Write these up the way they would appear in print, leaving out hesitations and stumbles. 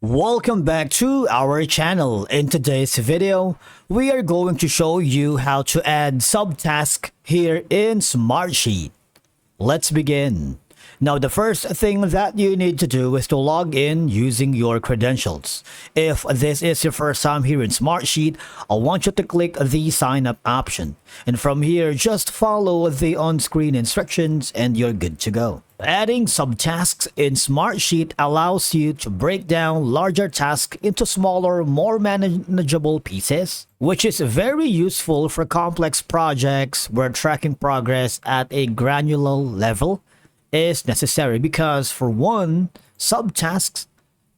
Welcome back to our channel. In today's video, we are going to show you how to add subtask here in Smartsheet. Let's begin. Now, the first thing that you need to do is to log in using your credentials. If this is your first time here in Smartsheet, I want you to click the sign up option. And from here, just follow the on-screen instructions and you're good to go. Adding subtasks in Smartsheet allows you to break down larger tasks into smaller, more manageable pieces, which is very useful for complex projects where tracking progress at a granular level is necessary because, for one, subtasks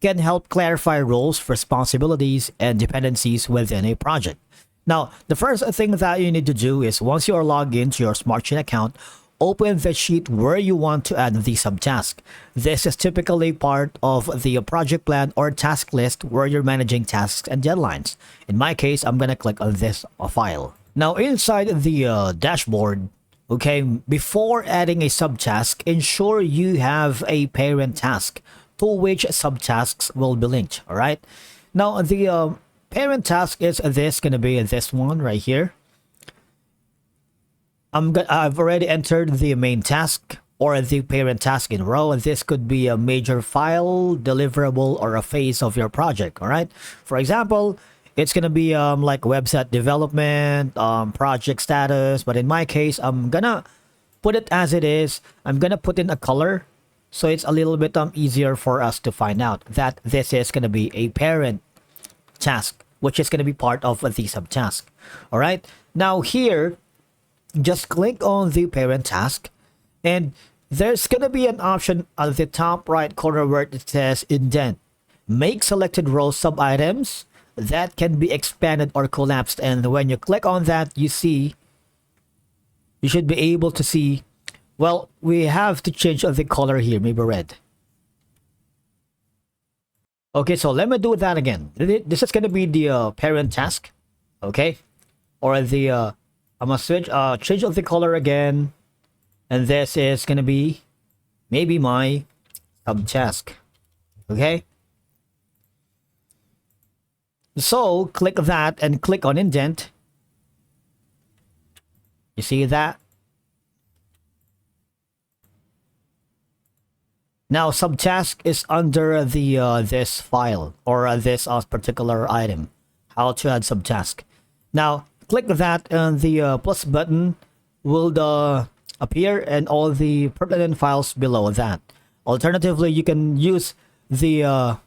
can help clarify roles, responsibilities, and dependencies within a project. Now, the first thing that you need to do is once you are logged into your Smartsheet account, open the sheet where you want to add the subtask. This is typically part of the project plan or task list where you're managing tasks and deadlines. In my case, I'm going to click on this file. Now, inside the dashboard, okay, before adding a subtask, ensure you have a parent task to which subtasks will be linked. All right. Now, the parent task is going to be this one right here. I've already entered the main task or the parent task in row. This could be a major file, deliverable, or a phase of your project. All right. For example, it's going to be like website development, project status. But in my case, I'm going to put it as it is. I'm going to put in a color so it's a little bit easier for us to find out that this is going to be a parent task, which is going to be part of the subtask. All right. Now here, just click on the parent task and there's going to be an option at the top right corner where it says indent. Make selected row sub-items that can be expanded or collapsed, and when you click on that, you should be able to see, well, we have to change the color here, maybe red. Okay, so let me do that again. This is going to be the parent task, okay, or the I'm gonna change of the color again, and this is gonna be maybe my subtask, okay. So click that and click on indent. You see that? Now subtask is under the this file or this particular item. How to add subtask. Now click that and the plus button will appear and all the pertinent files below that. Alternatively, you can use the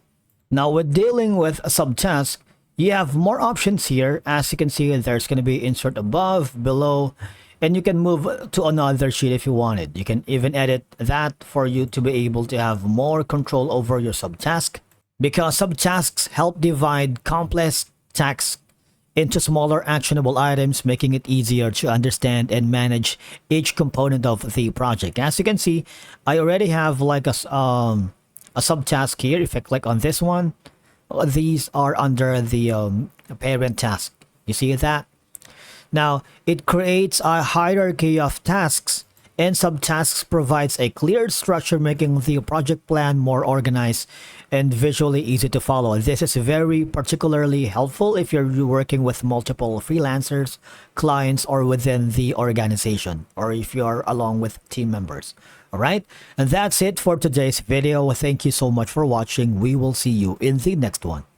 now with dealing with a subtask, you have more options here. As you can see, there's going to be insert above, below, and you can move to another sheet if you wanted. You can even edit that for you to be able to have more control over your subtask, because subtasks help divide complex tasks into smaller actionable items, making it easier to understand and manage each component of the project. As you can see, I already have like a subtask here. If I click on this one, these are under the parent task. You see that? Now, it creates a hierarchy of tasks, and subtasks provides a clear structure, making the project plan more organized and visually easy to follow. This is very particularly helpful if you're working with multiple freelancers, clients, or within the organization, or if you're along with team members. All right, and that's it for today's video. Thank you so much for watching. We will see you in the next one.